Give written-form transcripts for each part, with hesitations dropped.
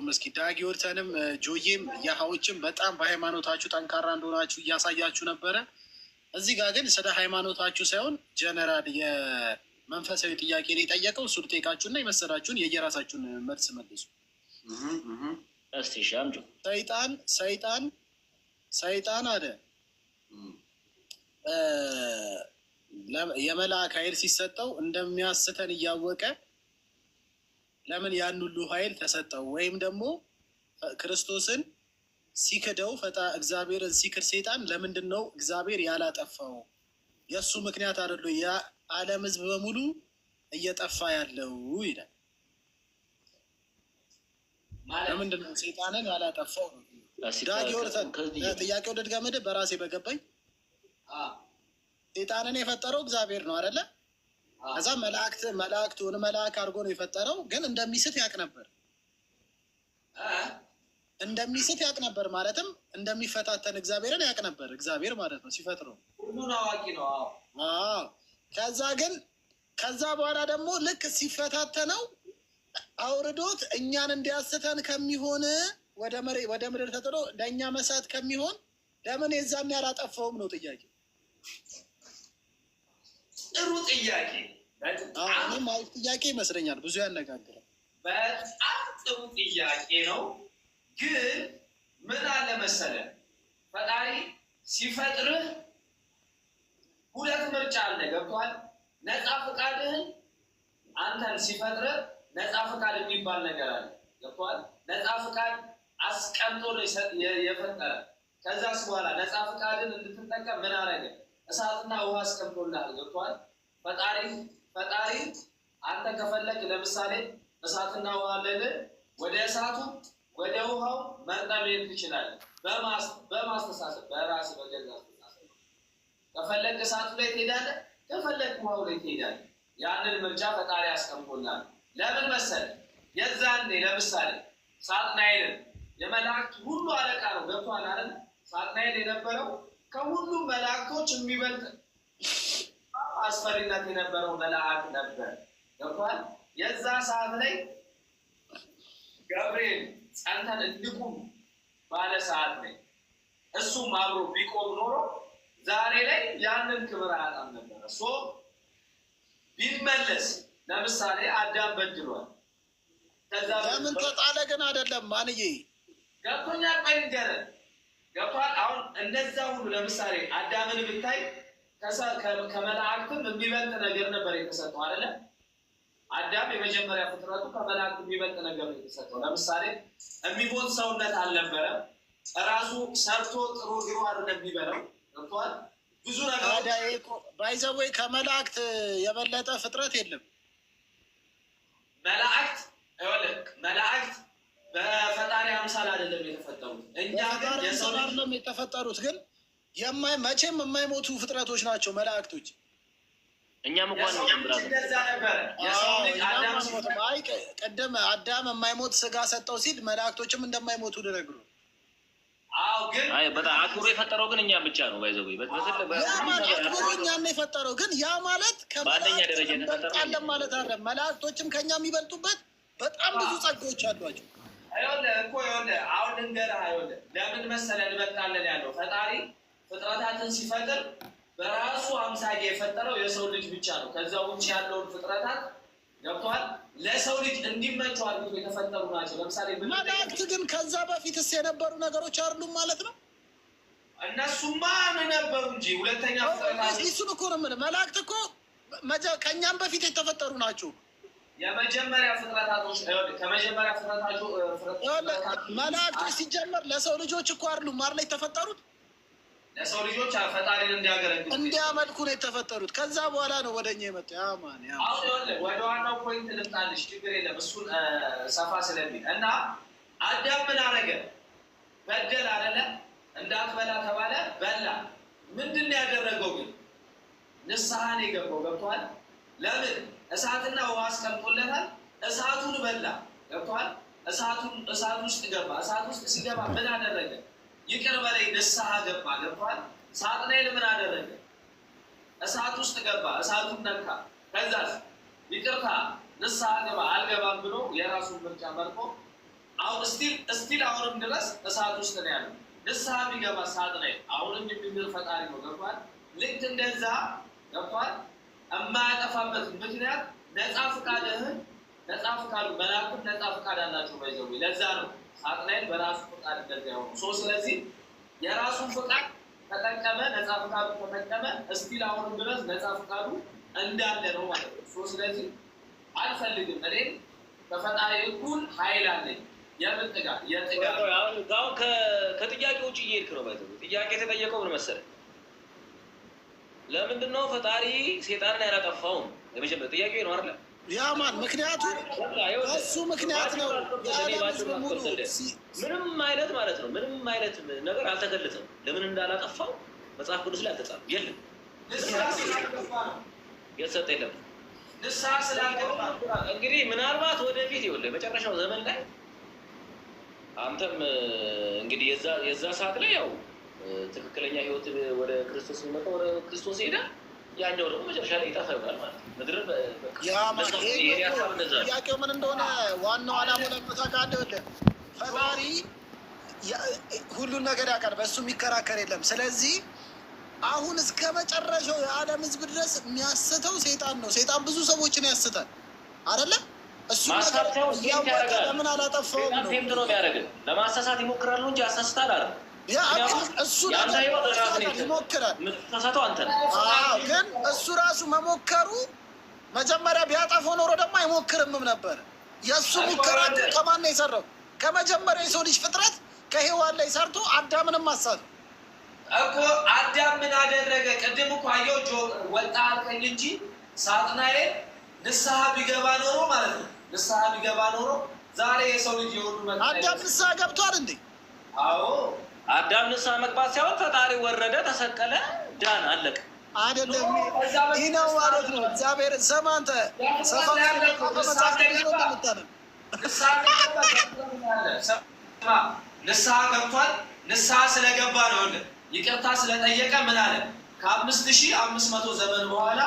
አልተረዳችሁም። እስኪ ዳጊወርተንም ጆዬም ያሃዎችም በጣም በሃይማኖታችሁ ጠንካራ እንደሆናችሁ እያሳያችሁ ነበረ። እዚህ ጋር ግን ስለ ሃይማኖታችሁ ሳይሆን ጀነራል የመንፈሳዊ ጥያቄ ነው የጠየቀው። እሱ ልጠይቃችሁና የመሰላችሁን የየራሳችሁን መልስ መልሱ። እስቲ ሻምጆ ሰይጣን አለ የመልአክ ኃይል ሲሰጠው እንደሚያስተን እያወቀ ለምን ያን ሁሉ ኃይል ተሰጠው? ወይም ደግሞ ክርስቶስን ሲክደው እግዚአብሔርን ሲክድ ሰይጣን ለምንድን ነው እግዚአብሔር ያላጠፋው? የእሱ ምክንያት አይደለ የዓለም ሕዝብ በሙሉ እየጠፋ ያለው ይላል። ለምንድን ነው ሰይጣንን ያላጠፋው? ጥያቄው ልድገምልህ በራሴ በገባኝ። ሰይጣንን የፈጠረው እግዚአብሔር ነው አይደለ? ከዛ መላእክቱን መልአክ አድርጎ ነው የፈጠረው። ግን እንደሚስት ያውቅ ነበር ማለትም እንደሚፈታተን እግዚአብሔርን ያውቅ ነበር። እግዚአብሔር ማለት ነው ሲፈጥረው ሁሉን አዋቂ ነው። ከዛ በኋላ ደግሞ ልክ ሲፈታተነው አውርዶት እኛን እንዲያስተን ከሚሆን ወደ ምድር ተጥሎ ለእኛ መሳት ከሚሆን ለምን የዛን ያላጠፋውም ነው ጥያቄ። ጥሩ ጥያቄ፣ ማለት ጥያቄ ይመስለኛል። ብዙ ያነጋግራል። በጣም ጥሩ ጥያቄ ነው። ግን ምን አለ መሰለህ፣ ፈጣሪ ሲፈጥርህ ሁለት ምርጫ አለ። ገብቶሃል? ነፃ ፈቃድህን አንተን ሲፈጥርህ ነፃ ፈቃድ የሚባል ነገር አለ። ገብቶሃል? ነፃ ፈቃድ አስቀምጦ ነው የፈጠረ። ከዛስ በኋላ ነፃ ፈቃድን እንድትጠቀም ምን አረገ? እሳትና ውሃ አስቀምጦልሃል። ገብቶሃል? ፈጣሪ አንተ ከፈለግ ለምሳሌ እሳትና ውሃ አለ። ወደ እሳቱ ወደ ውሃው መርጠህ መሄድ ትችላለህ። በማስተሳሰብ በራስ በገዛ አስተሳሰብ ከፈለግ እሳቱ ላይ ትሄዳለህ፣ ከፈለግ ውሃው ላይ ትሄዳለህ። ያንን ምርጫ ፈጣሪ አስቀምጦልሃል። ለምን መሰለህ? የዛኔ ለምሳሌ ሳጥናኤልን የመላእክት ሁሉ አለቃ ነው። ገብቶሃል አይደል? ሳጥናኤል የነበረው ከሁሉም መላእክቶች የሚበልጥ አስፈሪነት የነበረው መልአክ ነበር። ገብቶሃል? የዛ ሰዓት ላይ ገብርኤል ጸንተን እንቁም ባለ ሰዓት ላይ እሱም አብሮ ቢቆም ኖሮ ዛሬ ላይ ያንን ክብር አያጣም ነበረ። ቢመለስ ለምሳሌ አዳም በድሏል። ለምን ተጣለ ግን አይደለም ማንዬ ገብቶኛል። ቀንገረን ገብቷል። አሁን እንደዛ ሁሉ ለምሳሌ አዳምን ብታይ ከመላእክትም የሚበልጥ ነገር ነበር የተሰጠው አይደለ? አዳም የመጀመሪያ ፍጥረቱ ከመላእክት የሚበልጥ ነገር ነው የተሰጠው። ለምሳሌ የሚሞት ሰውነት አልነበረም። ራሱ ሰርቶ ጥሩ ግሩ አይደለም የሚበላው። ገብቷል። ብዙ ነገር ባይዘወይ ከመላእክት የበለጠ ፍጥረት የለም። መላእክት በፈጣሪ አምሳል አይደለም የተፈጠሩት። እኛ ግን የሰው ልጅ የተፈጠሩት ግን መቼም የማይሞቱ ፍጥረቶች ናቸው መላእክቶች። እኛም እንኳን ቅድም አዳም የማይሞት ስጋ ሰጠው ሲል መላእክቶችም እንደማይሞቱ ልነግሩ። በጣም አክብሮ የፈጠረው ግን እኛ ብቻ ነው። ባይዘው እኛን የፈጠረው ግን ያ ማለት ከመላእክት ማለት አለ። መላእክቶችም ከኛ የሚበልጡበት በጣም ብዙ ጸጋዎች አሏቸው። አሁን ልንገርህ፣ ለምን መሰለህ እንበልጣለን ያለው ፈጣሪ ፍጥረታትን ሲፈጥር በራሱ አምሳያ የፈጠረው የሰው ልጅ ብቻ ነው። ከዛ ውጭ ያለውን ፍጥረታት ገብቷል ለሰው ልጅ እንዲመቹ አድርጎ የተፈጠሩ ናቸው። ለምሳሌ መላእክት ግን ከዛ በፊትስ የነበሩ ነገሮች አይደሉም ማለት ነው። እነሱማ ነበሩ እንጂ ሁለተኛ ፍጥረታት እሱን እኮ ነው የምልህ። መላእክት እኮ ከእኛም በፊት የተፈጠሩ ናቸው። የመጀመሪያ ፍጥረታቶች ከመጀመሪያ መላእክቶች ሲጀመር ለሰው ልጆች እኮ አይደሉም አይደል የተፈጠሩት? ለሰው ልጆች ፈጣሪን እንዲያገለግሉ እንዲያመልኩ ነው የተፈጠሩት። ከዛ በኋላ ነው ወደኛ የመጣ አሁን ወደ ዋናው ፖይንት ልምጣልሽ፣ ችግር የለም እሱን ሰፋ ስለሚል እና አዳም ምን አደረገ? በደል አይደለ? እንዳትበላ ተባለ፣ በላ። ምንድን ያደረገው ግን? ንስሐን የገባው። ገብቷል? ለምን? እሳትና ውሃ አስቀምጦለታል። እሳቱን በላ። ገብቷል? እሳት ውስጥ ገባ። እሳት ውስጥ ሲገባ ምን አደረገ? ይቅር በላይ ንስሐ ገባ። ገብቷል? ሳጥናኤል ምን አደረገ? እሳት ውስጥ ገባ፣ እሳቱን ነካ። ከዛስ ይቅርታ ንስሐ ገባ። አልገባም ብሎ የራሱን ምርጫ መርጦ አሁን እስቲል አሁንም ድረስ እሳት ውስጥ ነው ያለው። ንስሐ ቢገባ ሳጥናኤል አሁንም የሚምር ፈጣሪ ነው። ገብቷል? ልክ እንደዛ ገብቷል። የማያጠፋበት ምክንያት ነፃ ፍቃድህን ነፃ ፍቃዱ መላእክት ነፃ ፍቃድ አላቸው ባይዘው። ለዛ ነው ሳጥናኤል በራሱ ፍቃድ እንደዚያ ሆኖ ስለዚህ የራሱን ፍቃድ ተጠቀመ፣ ነፃ ፍቃዱ ተጠቀመ። እስቲል አሁንም ድረስ ነፃ ፍቃዱ እንዳለ ነው ማለት ነው። ስለዚህ አልፈልግም እኔ በፈጣሪ እኩል ኃይል አለኝ። አሁን ከጥያቄ ውጭ እየሄድክ ነው። ባይዘው ጥያቄ የተጠየቀው ምን መሰለህ? ለምንድን ነው ፈጣሪ ሴጣንን ያላጠፋውም? የመጀመሪያ ጥያቄ ነው አይደል? ያማን ምክንያቱ እሱ ምክንያት ነው። ምንም አይነት ማለት ነው ምንም አይነት ነገር አልተገለጸም። ለምን እንዳላጠፋው መጽሐፍ ቅዱስ ላይ አልተጻፈም። የለም የተሰጠ የለም። እንግዲህ ምናልባት ወደፊት ይኸውልህ መጨረሻው ዘመን ላይ አንተም እንግዲህ የዛ ሰዓት ላይ ያው ትክክለኛ ህይወት ወደ ክርስቶስ ሲመጣ ወደ ክርስቶስ ሄደ። ያኛው ደግሞ መጨረሻ ላይ ይጠፋ ይሆናል ማለት ነው። ምድር ጥያቄው ምን እንደሆነ ዋናው ዓላማው ለመታወቅ ፈጣሪ ሁሉን ነገር ያውቃል። በእሱ የሚከራከር የለም። ስለዚህ አሁን እስከ መጨረሻው የዓለም ህዝብ ድረስ የሚያስተው ሴጣን ነው። ሴጣን ብዙ ሰዎችን ያስታል አይደለ? እሱ እያወቀ ለምን አላጠፋውም ነው የሚያደርገው። ለማሳሳት ይሞክራሉ እንጂ ያሳስታል አይደል? እሱ ይሞክራል። ግን እሱ ራሱ መሞከሩ መጀመሪያ ቢያጠፋው ኖሮ ደግሞ አይሞክርምም ነበር። የእሱ ሙከራ ከማን ነው የሰራው? ከመጀመሪያ የሰው ልጅ ፍጥረት ከሔዋን ላይ ሰርቶ አዳምንም አሳት እኮ። አዳም ምን አደረገ? ቅድም እኮ አየሁ ወጣ አልከኝ እንጂ ሳጥናኤል ንስሐ ቢገባ ኖሮ ማለት ነው። ንስሐ ቢገባ ኖሮ ዛሬ የሰው ልጅ የሁሉ አዳም ንስሐ ገብቷል እንዴ? አዎ አዳም ንስሐ መግባት ሳይሆን ፈጣሪ ወረደ፣ ተሰቀለ፣ ዳን፣ አለቀ። አይደለም ይህ ነው ማለት ነው። እግዚአብሔር ሰማንተ ንስሐ ገብቷል። ንስሐ ስለገባ ነው ይቅርታ ስለጠየቀ ምን አለ? ከ5500 ዘመን በኋላ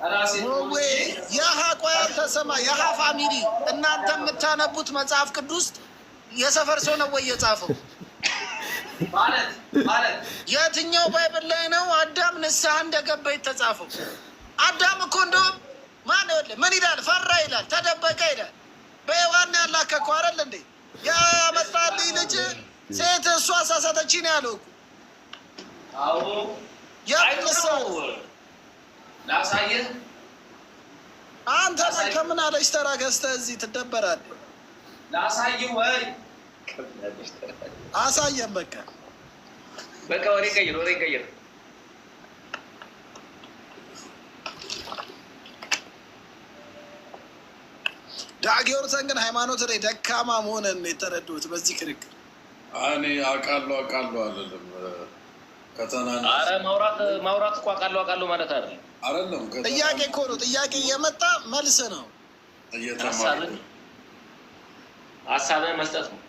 ራሴ ያሀ ቆይ አልተሰማ ያሀ ፋሚሊ እናንተ የምታነቡት መጽሐፍ ቅዱስ የሰፈር ሰው ነው ወይ የጻፈው? ማለት የትኛው ባይብል ላይ ነው አዳም ንስሐ እንደገባ የተጻፈው? አዳም እኮ እንደውም ማን ምን ይላል? ፈራ ይላል፣ ተደበቀ ይላል። በሔዋን ያላከኩ አይደል እንዴ? ያመጣልኝ ልጅ ሴት እሷ አሳሳተች ነው ያለው እኮ። አዎ ያጥሰው ላሳየህ። አንተ ከምን አለች ተራ ገዝተህ እዚህ ትደበራለህ? ላሳየህ ወይ አሳየን። በቃ ወሬ ቀይር። ዳጊዮርሰን ግን ሃይማኖት ላይ ደካማ መሆንን የተረዱት በዚህ ክርክር። እኔ አውቃለሁ አይደለም ከተናን ማውራት እኮ አውቃለሁ ማለት አይደለም። ጥያቄ እኮ ነው። ጥያቄ እየመጣ መልስ ነው። እየተማረ ሀሳብን መስጠት ነው።